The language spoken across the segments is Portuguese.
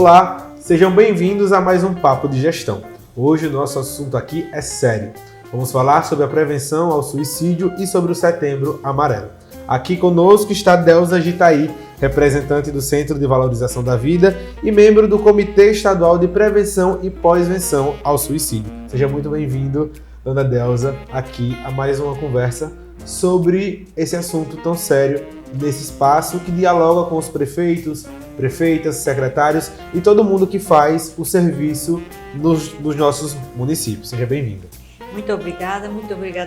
Olá, sejam bem-vindos a mais um Papo de Gestão. Hoje o nosso assunto aqui é sério. Vamos falar sobre a prevenção ao suicídio e sobre o Setembro Amarelo. Aqui conosco está Delza Gitaí, representante do Centro de Valorização da Vida e membro do Comitê Estadual de Prevenção e Pós-Venção ao Suicídio. Seja muito bem-vindo, dona Delza, aqui a mais uma conversa sobre esse assunto tão sério nesse espaço que dialoga com os prefeitos, prefeitas, secretários e todo mundo que faz o serviço nos nossos municípios. Seja bem-vindo. Muito obrigada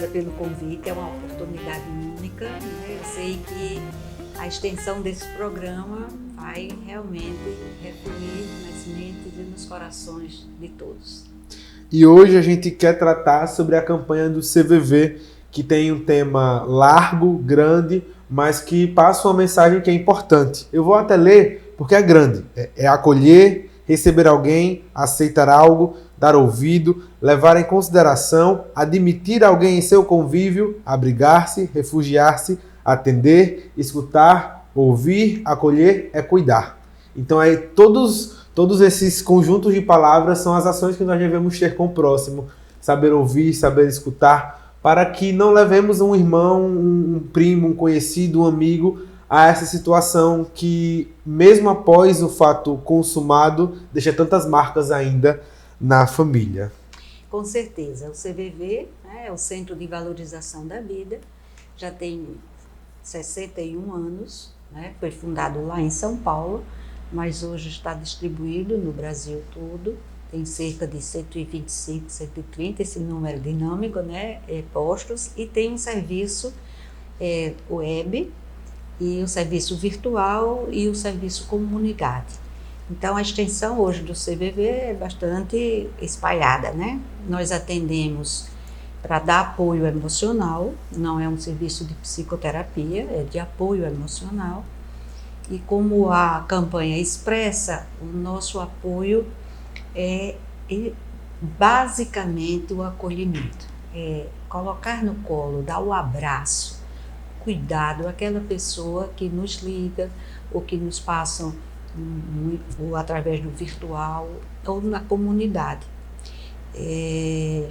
pelo convite, é uma oportunidade única, né? Eu sei que a extensão desse programa vai realmente refluir nas mentes e nos corações de todos. E hoje a gente quer tratar sobre a campanha do CVV, que tem um tema largo, grande, mas que passa uma mensagem que é importante. Eu vou até ler porque é grande. É acolher, receber alguém, aceitar algo, dar ouvido, levar em consideração, admitir alguém em seu convívio, abrigar-se, refugiar-se, atender, escutar, ouvir, acolher, é cuidar. Então aí todos esses conjuntos de palavras são as ações que nós devemos ter com o próximo, saber ouvir, saber escutar, para que não levemos um irmão, um primo, um conhecido, um amigo a essa situação que, mesmo após o fato consumado, deixa tantas marcas ainda na família. Com certeza, o CVV, é o Centro de Valorização da Vida, já tem 61 anos, né? Foi fundado lá em São Paulo, mas hoje está distribuído no Brasil todo. Tem cerca de 125, 130, esse número dinâmico, né? Postos, e tem um serviço web, e o serviço virtual e o serviço comunidade. Então, a extensão hoje do CVV é bastante espalhada, né? Nós atendemos para dar apoio emocional, não é um serviço de psicoterapia, é de apoio emocional. E como a campanha expressa, o nosso apoio é basicamente o acolhimento, é colocar no colo, dar o abraço, cuidado àquela pessoa que nos liga ou que nos passam ou através do virtual ou na comunidade. É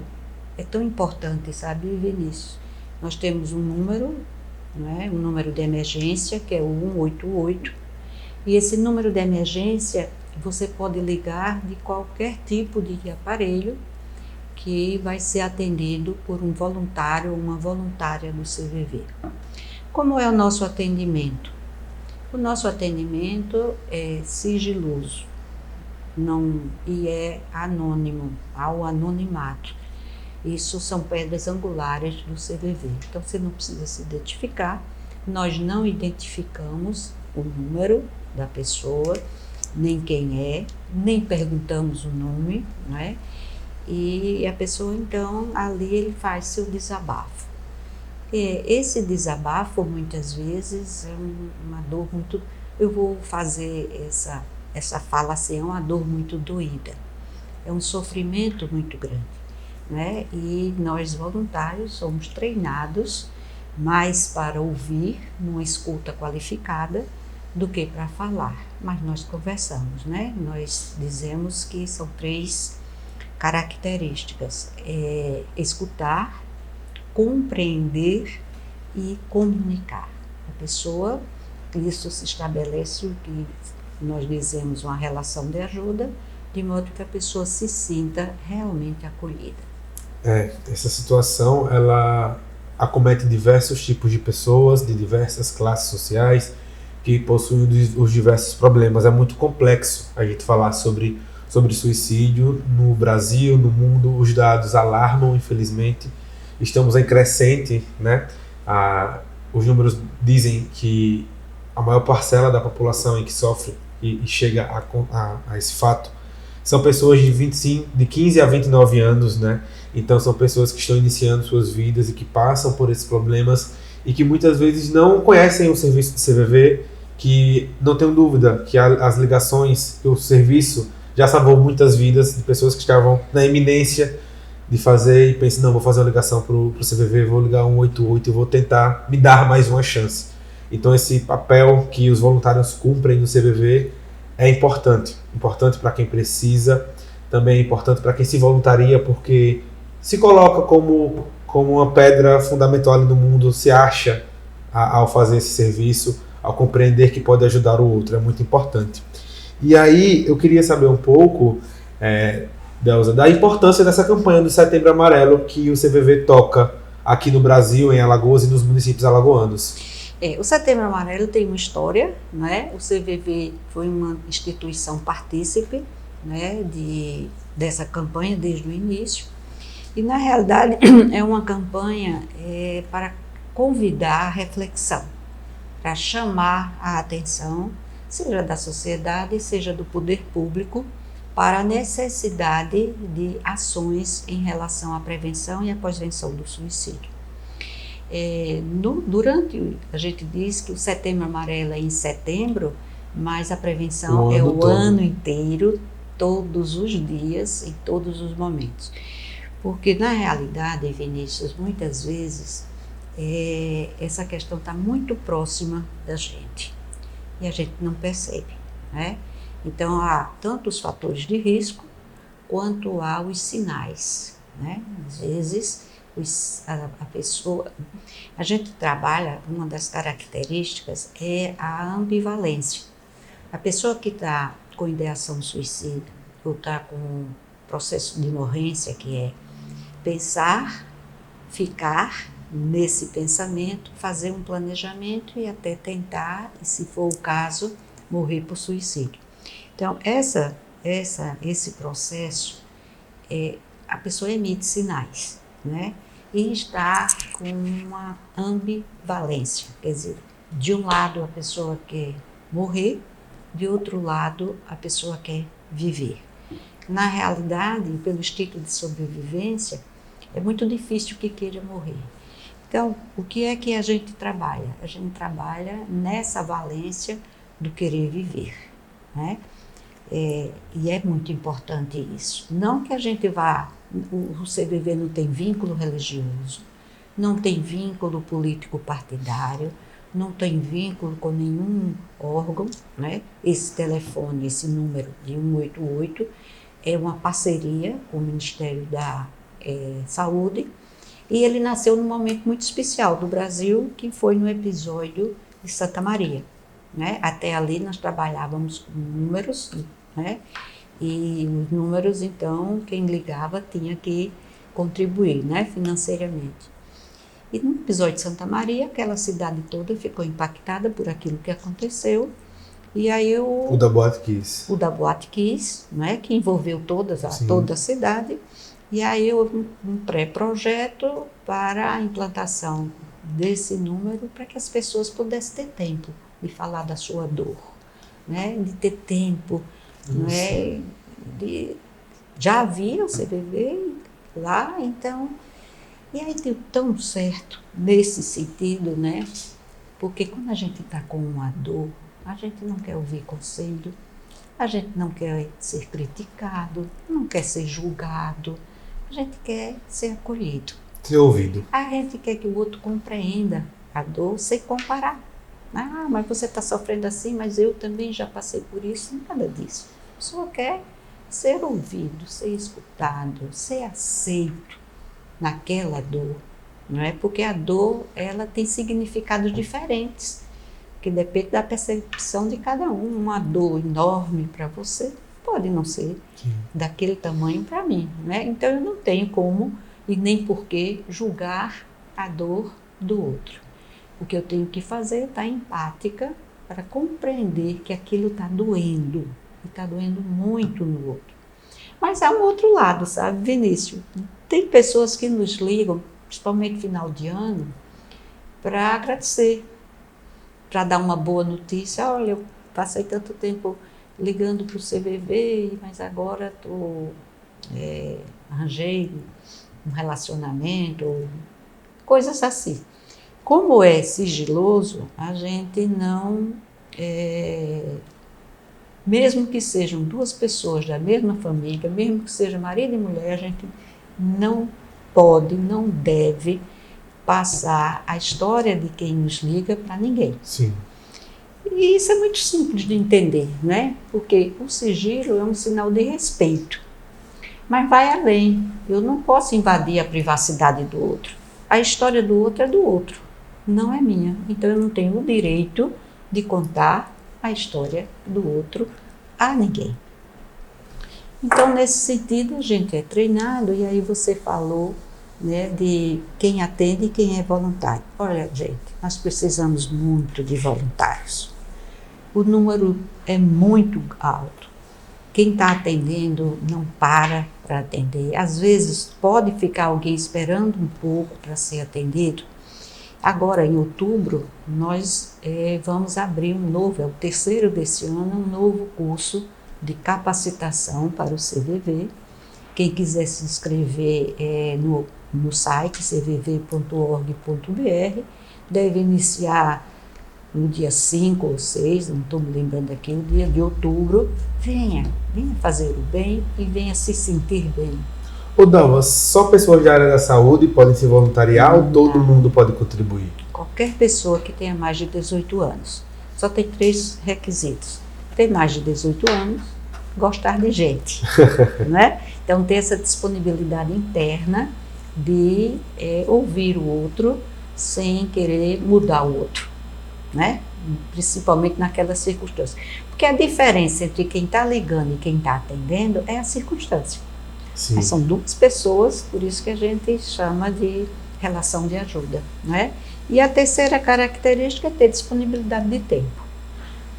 tão importante, sabe, Vinícius? Nós temos um número, né, um número de emergência, que é o 188, e esse número de emergência você pode ligar de qualquer tipo de aparelho que vai ser atendido por um voluntário ou uma voluntária do CVV. Como é o nosso atendimento? O nosso atendimento é sigiloso e é anônimo, ao anonimato. Isso são pedras angulares do CVV. Então, você não precisa se identificar. Nós não identificamos o número da pessoa, nem quem é, nem perguntamos o nome, né? E a pessoa, então, ali ele faz seu desabafo. Esse desabafo, muitas vezes, é uma dor muito... Eu vou fazer essa fala assim, é uma dor muito doída. É um sofrimento muito grande, né? E nós, voluntários, somos treinados mais para ouvir, numa escuta qualificada, do que para falar. Mas nós conversamos, né? Nós dizemos que são 3 características. Escutar, compreender e comunicar. A pessoa, isso se estabelece o que nós dizemos uma relação de ajuda, de modo que a pessoa se sinta realmente acolhida. Essa situação, ela acomete diversos tipos de pessoas, de diversas classes sociais, que possuem os diversos problemas. É muito complexo a gente falar sobre suicídio no Brasil, no mundo. Os dados alarmam, infelizmente. Estamos em crescente, né? Os números dizem que a maior parcela da população que sofre e chega a esse fato são pessoas de 15 a 29 anos, né? Então são pessoas que estão iniciando suas vidas e que passam por esses problemas e que muitas vezes não conhecem o serviço do CVV, que não tenho dúvida que as ligações, o serviço já salvou muitas vidas de pessoas que estavam na iminência de fazer e pensam, não, vou fazer uma ligação para o CVV, vou ligar 188 e vou tentar me dar mais uma chance. Então esse papel que os voluntários cumprem no CVV é importante. Importante para quem precisa, também é importante para quem se voluntaria, porque se coloca como uma pedra fundamental ali no mundo, se acha ao fazer esse serviço, ao compreender que pode ajudar o outro. É muito importante. E aí eu queria saber um pouco, Delza, da importância dessa campanha do Setembro Amarelo que o CVV toca aqui no Brasil, em Alagoas e nos municípios alagoanos. O Setembro Amarelo tem uma história, né? O CVV foi uma instituição partícipe, né, dessa campanha desde o início. E, na realidade, é uma campanha para convidar a reflexão, para chamar a atenção, seja da sociedade, seja do poder público, para a necessidade de ações em relação à prevenção e à pós-venção do suicídio. A gente diz que o Setembro Amarelo é em setembro, mas a prevenção é o ano inteiro, todos os dias, em todos os momentos. Porque, na realidade, Vinícius, muitas vezes, essa questão está muito próxima da gente e a gente não percebe, né? Então, há tanto os fatores de risco quanto há os sinais, né? Às vezes, a pessoa... A gente trabalha, uma das características é a ambivalência. A pessoa que está com ideação suicida ou está com processo de morrência, que é pensar, ficar nesse pensamento, fazer um planejamento e até tentar, e se for o caso, morrer por suicídio. Então, esse processo, a pessoa emite sinais, né? E está com uma ambivalência, quer dizer, de um lado a pessoa quer morrer, de outro lado a pessoa quer viver. Na realidade, pelo instinto de sobrevivência, é muito difícil que queira morrer. Então, o que é que a gente trabalha? A gente trabalha nessa valência do querer viver, né? E é muito importante isso. Não que a gente vá... O CVV não tem vínculo religioso, não tem vínculo político-partidário, não tem vínculo com nenhum órgão, né? Esse telefone, esse número de 188, é uma parceria com o Ministério da Saúde, e ele nasceu num momento muito especial do Brasil, que foi no episódio de Santa Maria, né? Até ali nós trabalhávamos com números, né? E os números, então, quem ligava tinha que contribuir, né, financeiramente. E no episódio de Santa Maria, aquela cidade toda ficou impactada por aquilo que aconteceu. E aí o da Boate Kiss. O da Boate Kiss, né, que envolveu toda a cidade. E aí houve um pré-projeto para a implantação desse número para que as pessoas pudessem ter tempo de falar da sua dor, né, de ter tempo. Não é, já havia o CVV lá, então, e aí deu tão certo nesse sentido, né? Porque quando a gente está com uma dor, a gente não quer ouvir conselho, a gente não quer ser criticado, não quer ser julgado, a gente quer ser acolhido. Ser ouvido. A gente quer que o outro compreenda a dor sem comparar. Ah, mas você está sofrendo assim, mas eu também já passei por isso. Nada disso. A pessoa quer ser ouvido, ser escutado, ser aceito naquela dor, não é? Porque a dor, ela tem significados diferentes, que depende da percepção de cada um. Uma dor enorme para você pode não ser daquele tamanho para mim, né? Então eu não tenho como e nem por que julgar a dor do outro. O que eu tenho que fazer é estar empática para compreender que aquilo está doendo, e está doendo muito no outro. Mas há um outro lado, sabe, Vinícius? Tem pessoas que nos ligam, principalmente no final de ano, para agradecer, para dar uma boa notícia. Olha, eu passei tanto tempo ligando para o CVV, mas agora arranjei um relacionamento, coisas assim. Como é sigiloso, a gente não, mesmo que sejam duas pessoas da mesma família, mesmo que seja marido e mulher, a gente não pode, não deve passar a história de quem nos liga para ninguém. Sim. E isso é muito simples de entender, né? Porque o sigilo é um sinal de respeito, mas vai além. Eu não posso invadir a privacidade do outro. A história do outro é do outro, não é minha. Então eu não tenho o direito de contar a história do outro a ninguém. Então, nesse sentido, a gente é treinado, e aí você falou, né, de quem atende e quem é voluntário. Olha, gente, nós precisamos muito de voluntários. O número é muito alto. Quem está atendendo não para atender. Às vezes pode ficar alguém esperando um pouco para ser atendido. Agora, em outubro, nós vamos abrir um novo, é o terceiro desse ano, um novo curso de capacitação para o CVV. Quem quiser se inscrever no site cvv.org.br, deve iniciar no dia 5 ou 6, não estou me lembrando aqui, no dia de outubro. Venha fazer o bem e venha se sentir bem. Ô Dalva, só pessoas da área da saúde podem se voluntariar ou todo mundo pode contribuir? Qualquer pessoa que tenha mais de 18 anos. Só tem 3 requisitos. Ter mais de 18 anos, gostar de gente, né? Então, ter essa disponibilidade interna de ouvir o outro sem querer mudar o outro, né? Principalmente naquelas circunstâncias. Porque a diferença entre quem está ligando e quem está atendendo é a circunstância. Sim. Mas são 2 pessoas, por isso que a gente chama de relação de ajuda, né? E a terceira característica é ter disponibilidade de tempo.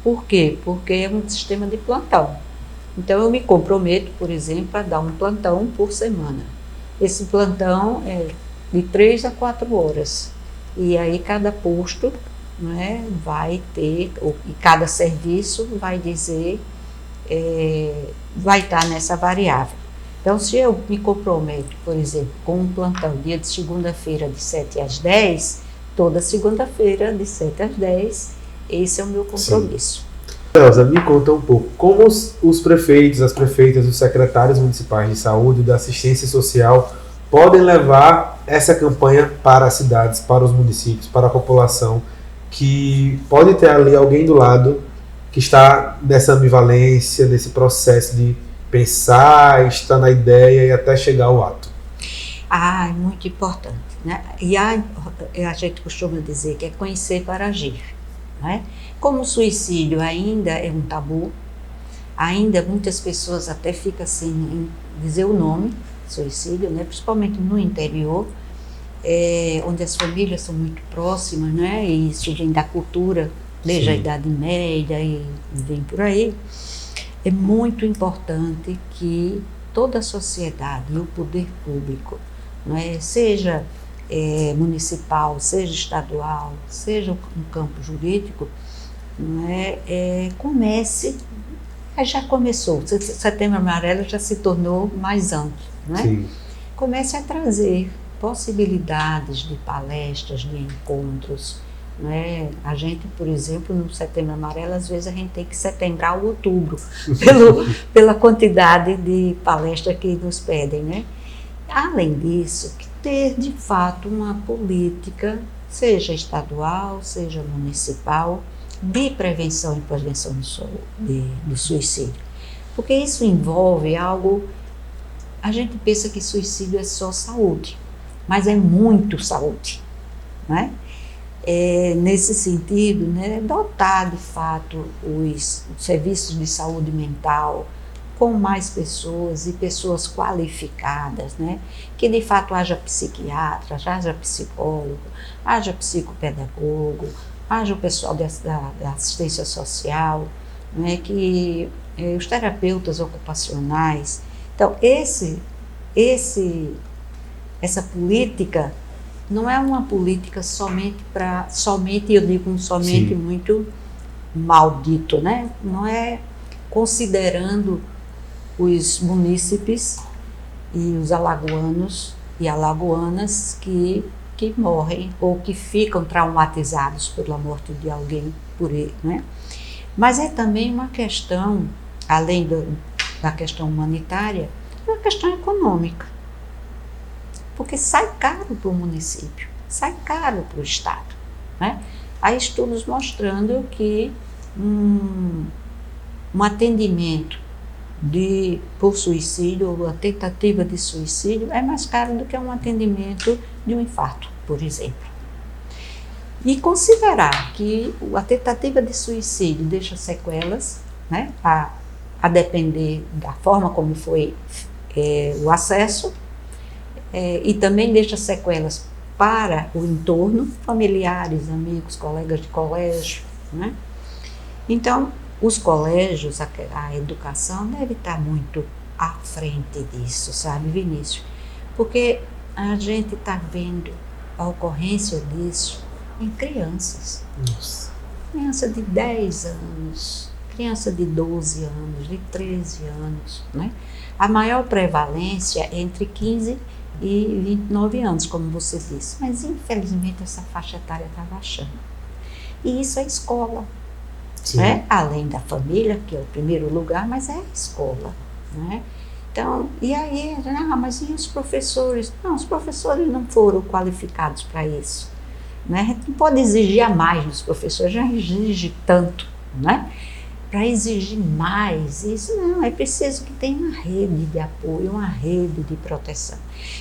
Por quê? Porque é um sistema de plantão. Então, eu me comprometo, por exemplo, a dar um plantão por semana. Esse plantão é de 3 a 4 horas. E aí, cada posto, né, vai ter, e cada serviço vai dizer, vai estar nessa variável. Então, se eu me comprometo, por exemplo, com um plantão dia de segunda-feira de 7 às 10, toda segunda-feira de 7 às 10, esse é o meu compromisso. Sim. Elza, me conta um pouco, como os prefeitos, as prefeitas, os secretários municipais de saúde e da assistência social podem levar essa campanha para as cidades, para os municípios, para a população, que pode ter ali alguém do lado que está nessa ambivalência, nesse processo de pensar, estar na ideia e até chegar ao ato? É muito importante, né? E a gente costuma dizer que é conhecer para agir, né? Como o suicídio ainda é um tabu, ainda muitas pessoas até ficam assim em dizer o nome, suicídio, né? Principalmente no interior, onde as famílias são muito próximas, né? E isso vem da cultura, desde a Idade Média e vem por aí. É muito importante que toda a sociedade e o poder público, né, seja municipal, seja estadual, seja um campo jurídico, né, comece, já começou, Setembro Amarelo já se tornou mais amplo, né? Comece a trazer possibilidades de palestras, de encontros, né? A gente, por exemplo, no Setembro Amarelo, às vezes a gente tem que setembrar o outubro, pela quantidade de palestras que nos pedem, né? Além disso, que ter de fato uma política, seja estadual, seja municipal, de prevenção e prevenção do suicídio. Porque isso envolve algo, a gente pensa que suicídio é só saúde, mas é muito saúde, né? Nesse sentido, né, dotar de fato os serviços de saúde mental com mais pessoas e pessoas qualificadas, né, que de fato haja psiquiatra, haja psicólogo, haja psicopedagogo, haja o pessoal da assistência social, né, que os terapeutas ocupacionais. Então, essa política não é uma política somente, eu digo somente muito maldito, né? Não é considerando os munícipes e os alagoanos e alagoanas que morrem ou que ficam traumatizados pela morte de alguém por ele, né? Mas é também uma questão, além da questão humanitária, uma questão econômica. Porque sai caro para o município, sai caro para o Estado, né? Há estudos mostrando que um atendimento por suicídio ou a tentativa de suicídio é mais caro do que um atendimento de um infarto, por exemplo. E considerar que a tentativa de suicídio deixa sequelas, né, a depender da forma como foi o acesso, e também deixa sequelas para o entorno, familiares, amigos, colegas de colégio, né? Então, os colégios, a educação deve estar muito à frente disso, sabe, Vinícius? Porque a gente está vendo a ocorrência disso em crianças. Nossa. Criança de 10 anos, criança de 12 anos, de 13 anos, né? A maior prevalência é entre 15 e 29 anos, como você disse. Mas, infelizmente, essa faixa etária está baixando. E isso é escola. Né? Além da família, que é o primeiro lugar, mas é a escola, né? Então, e aí, mas e os professores? Não, os professores não foram qualificados para isso, né? A gente não pode exigir a mais dos professores, já exige tanto, né? Para exigir mais, isso não, é preciso que tenha uma rede de apoio, uma rede de proteção.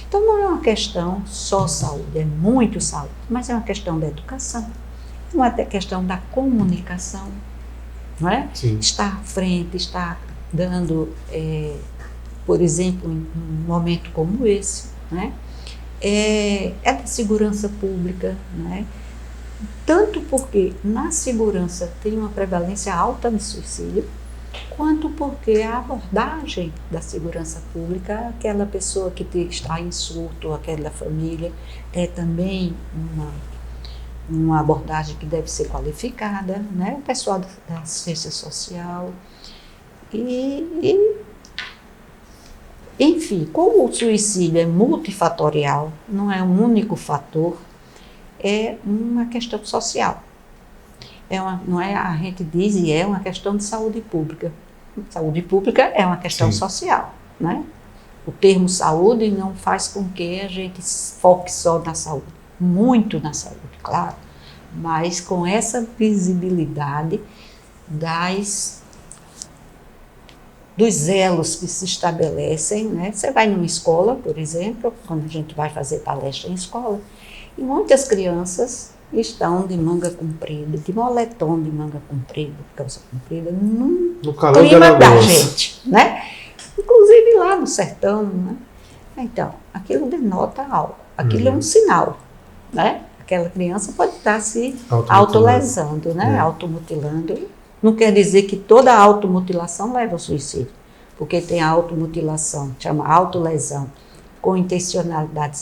Então, não é uma questão só saúde, é muito saúde, mas é uma questão da educação, é uma questão da comunicação, não é? Estar à frente, estar dando, por exemplo, em um momento como esse, né? É da segurança pública, né? Tanto porque na segurança tem uma prevalência alta de suicídio, quanto porque a abordagem da segurança pública, aquela pessoa que está em surto, aquela família, é também uma abordagem que deve ser qualificada, né? O pessoal da assistência social. Enfim, como o suicídio é multifatorial, não é um único fator, é uma questão social. Não é, a gente diz, e é uma questão de saúde pública. Saúde pública é uma questão social, né? O termo saúde não faz com que a gente foque só na saúde. Muito na saúde, claro, mas com essa visibilidade dos elos que se estabelecem, né? Você vai numa escola, por exemplo, quando a gente vai fazer palestra em escola, e muitas crianças estão de manga comprida, de moletom de manga comprida, calça comprida, no clima da gente, né? Inclusive lá no sertão, né? Então, aquilo denota algo, aquilo é um sinal, né? Aquela criança pode estar se autolesando, né? Automutilando. Não quer dizer que toda automutilação leva ao suicídio, porque tem a automutilação, chama autolesão, com intencionalidade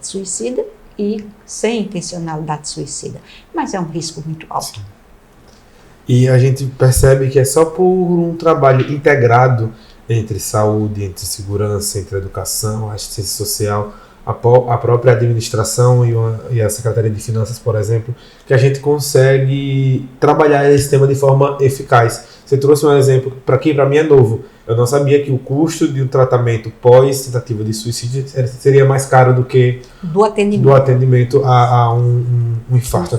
suicida e sem intencionalidade suicida. Mas é um risco muito alto. E a gente percebe que é só por um trabalho integrado entre saúde, entre segurança, entre educação, assistência social, a própria administração e a Secretaria de Finanças, por exemplo, que a gente consegue trabalhar esse tema de forma eficaz. Você trouxe um exemplo para mim é novo. Eu não sabia que o custo de um tratamento pós-tentativa de suicídio seria mais caro do que do atendimento a um infarto,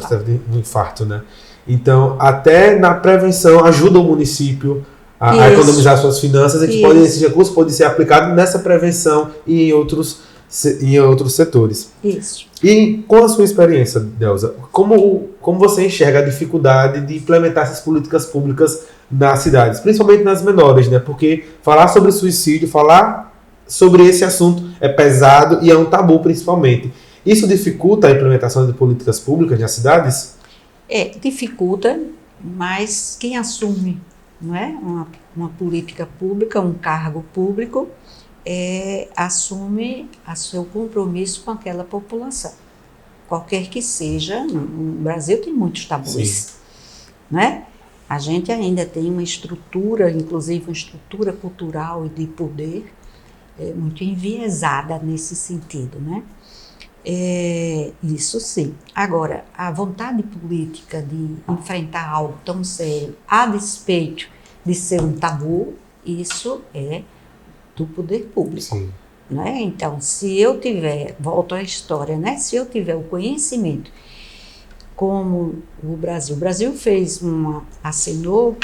um infarto, né? Então, até na prevenção ajuda o município a economizar suas finanças e que esse recurso pode ser aplicado nessa prevenção e em outros setores. Isso. E com a sua experiência, Delza, como você enxerga a dificuldade de implementar essas políticas públicas nas cidades, principalmente nas menores, né? Porque falar sobre suicídio, falar sobre esse assunto é pesado e é um tabu, principalmente. Isso dificulta a implementação de políticas públicas nas cidades? Dificulta, mas quem assume, não é, uma política pública, um cargo público, assume o seu compromisso com aquela população, qualquer que seja. No Brasil tem muitos tabus, né? A gente ainda tem uma estrutura, inclusive uma estrutura cultural e de poder muito enviesada nesse sentido, né? Isso sim. Agora, a vontade política de enfrentar algo tão sério, a despeito de ser um tabu, isso é do poder público, né? Então, se eu tiver, volto à história, né? Se eu tiver o conhecimento como o Brasil fez assinou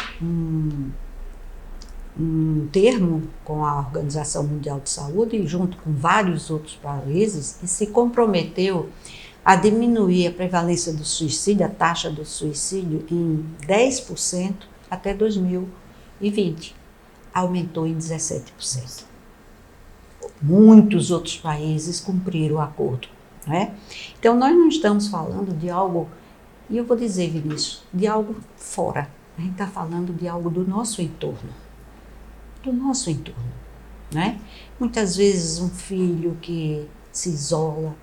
um termo com a Organização Mundial de Saúde, junto com vários outros países, e se comprometeu a diminuir a prevalência do suicídio, a taxa do suicídio, em 10% até 2020. Aumentou em 17%. Muitos outros países cumpriram o acordo, né? Então, nós não estamos falando de algo, e eu vou dizer, Vinícius, de algo fora. A gente está falando de algo do nosso entorno. Do nosso entorno, né? Muitas vezes um filho que se isola,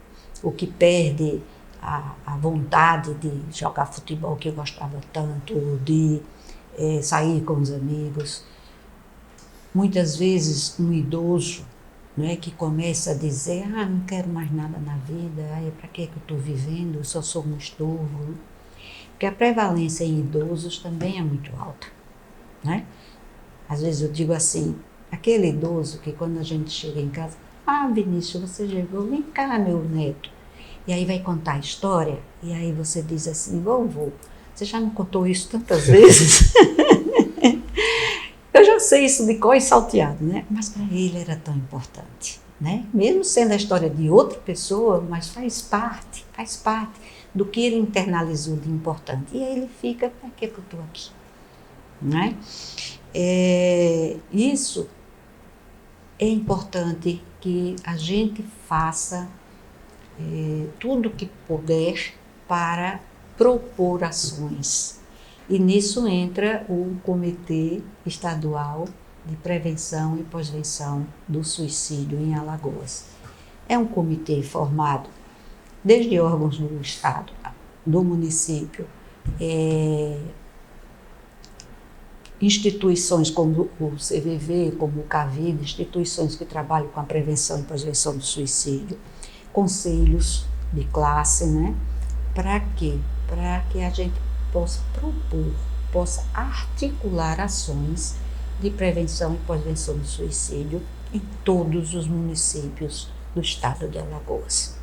ou que perde a vontade de jogar futebol que gostava tanto, ou de sair com os amigos. Muitas vezes um idoso, né, que começa a dizer, não quero mais nada na vida, para que eu estou vivendo, eu só sou um estorvo. Porque a prevalência em idosos também é muito alta, né? Às vezes eu digo assim, aquele idoso que quando a gente chega em casa, Vinícius, você chegou, vem cá, meu neto. E aí vai contar a história, e aí você diz assim, vovô, você já me contou isso tantas vezes? Eu já sei isso de cor e salteado, né? Mas para ele era tão importante, né? Mesmo sendo a história de outra pessoa, mas faz parte do que ele internalizou de importante. E aí ele fica, para que eu estou aqui? Né? Isso é importante que a gente faça tudo o que puder para propor ações. E nisso entra o Comitê Estadual de Prevenção e Pós-Venção do Suicídio em Alagoas. É um comitê formado desde órgãos do Estado, do município, instituições como o CVV, como o CAVID, instituições que trabalham com a prevenção e pós-venção do suicídio, conselhos de classe, né? Para quê? Para que a gente possa propor, possa articular ações de prevenção e pós-venção do suicídio em todos os municípios do estado de Alagoas.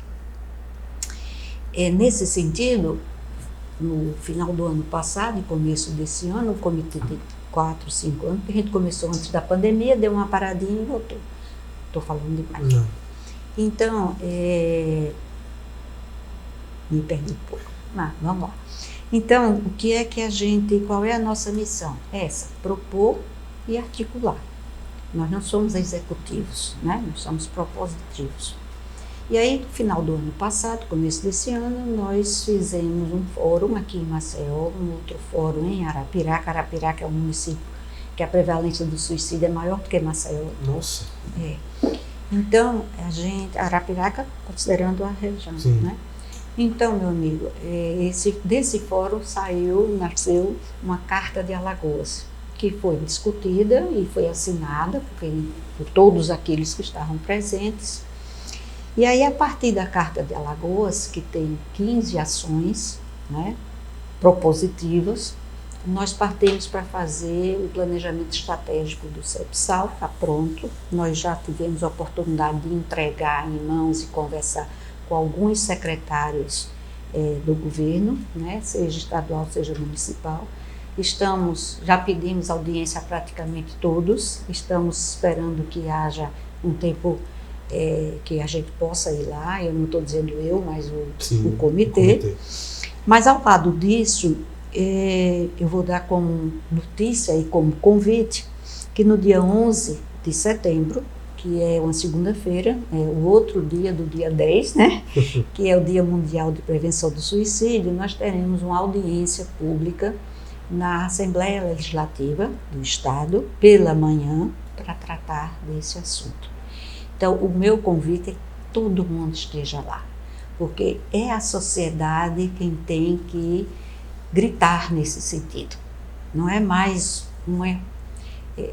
Nesse sentido, no final do ano passado e começo desse ano, o comitê tem 4, 5 anos, que a gente começou antes da pandemia, deu uma paradinha e voltou. Estou falando demais. Não. Então, me perdi um pouco. Vamos lá. Então, o que é que qual é a nossa missão? Essa, propor e articular. Nós não somos executivos, né? Nós somos propositivos. E aí, no final do ano passado, começo desse ano, nós fizemos um fórum aqui em Maceió, um outro fórum em Arapiraca. Arapiraca é um município que a prevalência do suicídio é maior do que Maceió. Nossa! Então, Arapiraca, considerando a região, sim, né? Então, meu amigo, desse fórum nasceu uma Carta de Alagoas, que foi discutida e foi assinada por todos aqueles que estavam presentes. E aí, a partir da Carta de Alagoas, que tem 15 ações, né, propositivas, nós partimos para fazer o planejamento estratégico do CEPSAL, está pronto. Nós já tivemos a oportunidade de entregar em mãos e conversar com alguns secretários do governo, né, seja estadual, seja municipal. Já pedimos audiência a praticamente todos, estamos esperando que haja um tempo que a gente possa ir lá, eu não estou dizendo eu, mas o comitê. Mas ao lado disso, eu vou dar como notícia e como convite que no dia 11 de setembro, que é uma segunda-feira, o outro dia do dia 10, né? Que é o Dia Mundial de Prevenção do Suicídio, nós teremos uma audiência pública na Assembleia Legislativa do Estado, pela manhã, para tratar desse assunto. Então, o meu convite é que todo mundo esteja lá, porque é a sociedade quem tem que gritar nesse sentido. Não é mais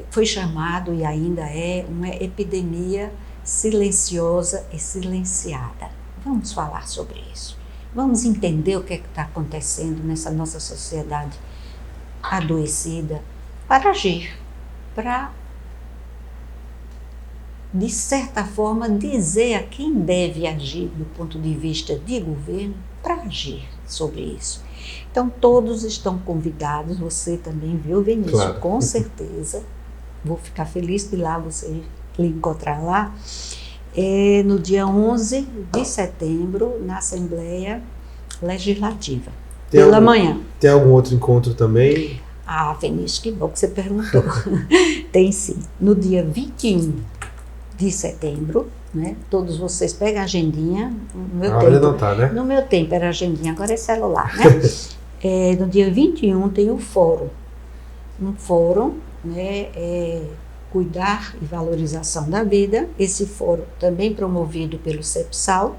foi chamado e ainda é uma epidemia silenciosa e silenciada. Vamos falar sobre isso. Vamos entender o que está acontecendo nessa nossa sociedade adoecida para agir, para, de certa forma, dizer a quem deve agir do ponto de vista de governo para agir. sobre isso. Então, todos estão convidados, você também, viu, Vinícius? Claro. Com certeza. Vou ficar feliz de lá você lhe encontrar lá. No dia 11 de setembro, na Assembleia Legislativa, pela manhã. Tem algum outro encontro também? Vinícius, que bom que você perguntou. Tem sim. No dia 21 de setembro, né? Todos vocês pegam a agendinha. No meu tempo era agendinha, agora é celular, né? No dia 21 tem o fórum. Um fórum, né? Cuidar e valorização da vida. Esse fórum também promovido pelo CEPSAL.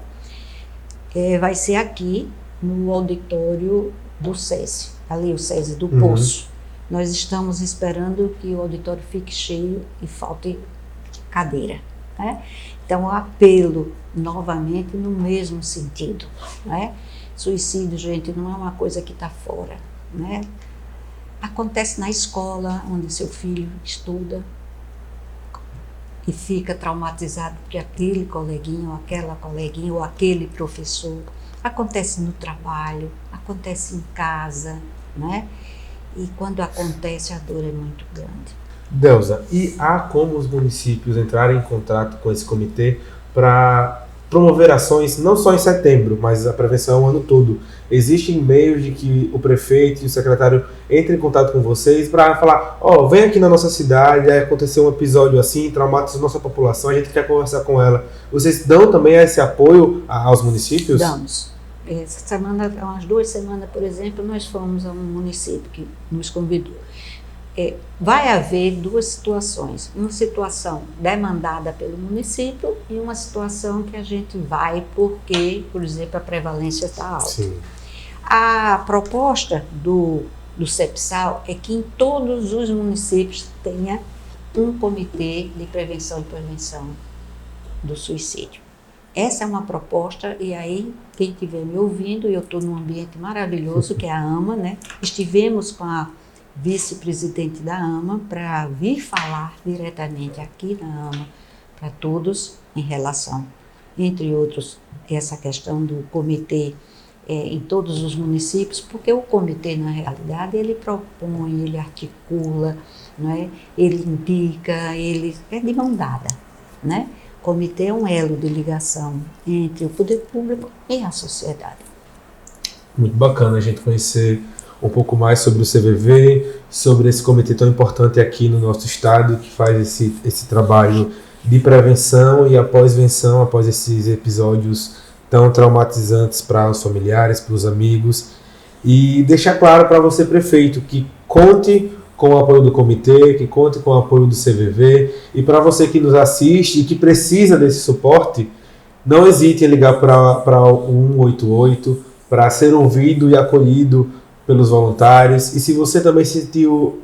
Vai ser aqui no auditório do SESI, ali o SESI do Poço. Nós estamos esperando que o auditório fique cheio e falte cadeira, né? Então, o apelo novamente no mesmo sentido, né? Suicídio, gente, não é uma coisa que está fora, né? Acontece na escola, onde seu filho estuda e fica traumatizado porque aquele coleguinha, ou aquela coleguinha, ou aquele professor. Acontece no trabalho, acontece em casa, né? E quando acontece, a dor é muito grande. Delza, e há como os municípios entrarem em contato com esse comitê para promover ações, não só em setembro, mas a prevenção o ano todo? Existem meios de que o prefeito e o secretário entrem em contato com vocês para falar, vem aqui na nossa cidade, aconteceu um episódio assim, traumatizou nossa população, a gente quer conversar com ela. Vocês dão também esse apoio aos municípios? Damos. Essa semana, há umas 2 semanas, por exemplo, nós fomos a um município que nos convidou. Vai haver 2 situações. Uma situação demandada pelo município e uma situação que a gente vai porque, por exemplo, a prevalência está alta. Sim. A proposta do CEPSAL é que em todos os municípios tenha um comitê de prevenção e prevenção do suicídio. Essa é uma proposta, e aí, quem estiver me ouvindo, eu estou num ambiente maravilhoso, que é a AMA, né? Estivemos com a vice-presidente da AMA para vir falar diretamente aqui na AMA para todos em relação, entre outros, essa questão do comitê em todos os municípios, porque o comitê, na realidade, ele propõe, ele articula, não é? Ele indica, ele é de mão dada, né? O comitê é um elo de ligação entre o poder público e a sociedade. Muito bacana a gente conhecer um pouco mais sobre o CVV, sobre esse comitê tão importante aqui no nosso estado, que faz esse trabalho de prevenção e após esses episódios tão traumatizantes para os familiares, para os amigos. E deixar claro para você, prefeito, que conte com o apoio do comitê, que conte com o apoio do CVV, e para você que nos assiste e que precisa desse suporte, não hesite em ligar para o 188 para ser ouvido e acolhido pelos voluntários. E se você também se sentiu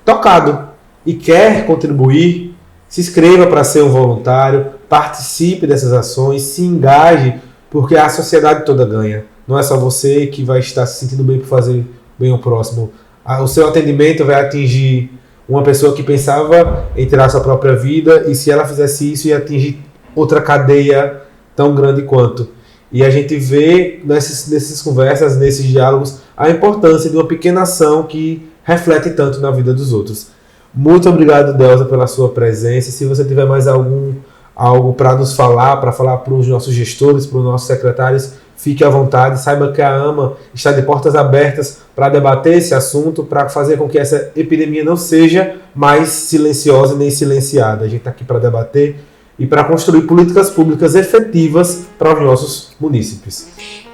tocado e quer contribuir, se inscreva para ser um voluntário, participe dessas ações, se engaje, porque a sociedade toda ganha. Não é só você que vai estar se sentindo bem por fazer bem ao próximo. O seu atendimento vai atingir uma pessoa que pensava em tirar sua própria vida, e se ela fizesse isso, ia atingir outra cadeia tão grande quanto. E a gente vê nessas conversas, nesses diálogos, a importância de uma pequena ação que reflete tanto na vida dos outros. Muito obrigado, Delza, pela sua presença. Se você tiver mais algo para nos falar, para falar para os nossos gestores, para os nossos secretários, fique à vontade. Saiba que a AMA está de portas abertas para debater esse assunto, para fazer com que essa epidemia não seja mais silenciosa nem silenciada. A gente está aqui para debater e para construir políticas públicas efetivas para os nossos munícipes.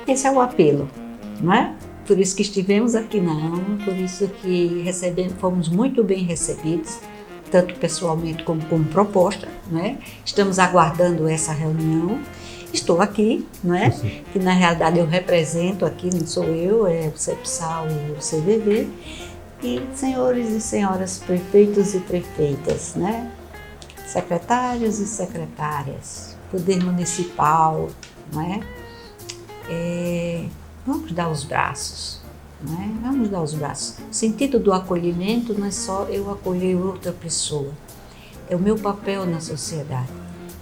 Esse é o apelo, não é? Por isso que estivemos aqui na AMA, por isso que fomos muito bem recebidos, tanto pessoalmente como proposta, né? Estamos aguardando essa reunião. Estou aqui, não é? Que na realidade eu represento aqui, não sou eu, é o CEPSAL e o CVV. E senhores e senhoras prefeitos e prefeitas, né? Secretários e secretárias, poder municipal, não é? Vamos dar os braços, não é? Vamos dar os braços. O sentido do acolhimento não é só eu acolher outra pessoa, é o meu papel na sociedade.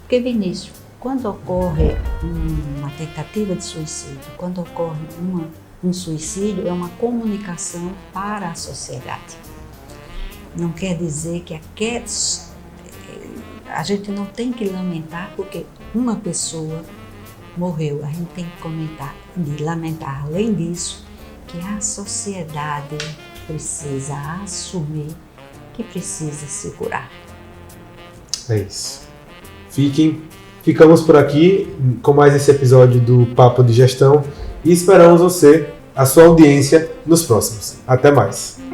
Porque, Vinícius, quando ocorre uma tentativa de suicídio, quando ocorre um suicídio, é uma comunicação para a sociedade. Não quer dizer que a gente não tem que lamentar porque uma pessoa morreu. A gente tem que lamentar, além disso, que a sociedade precisa assumir que precisa se curar. É isso. Ficamos por aqui com mais esse episódio do Papo de Gestão e esperamos você, a sua audiência, nos próximos. Até mais.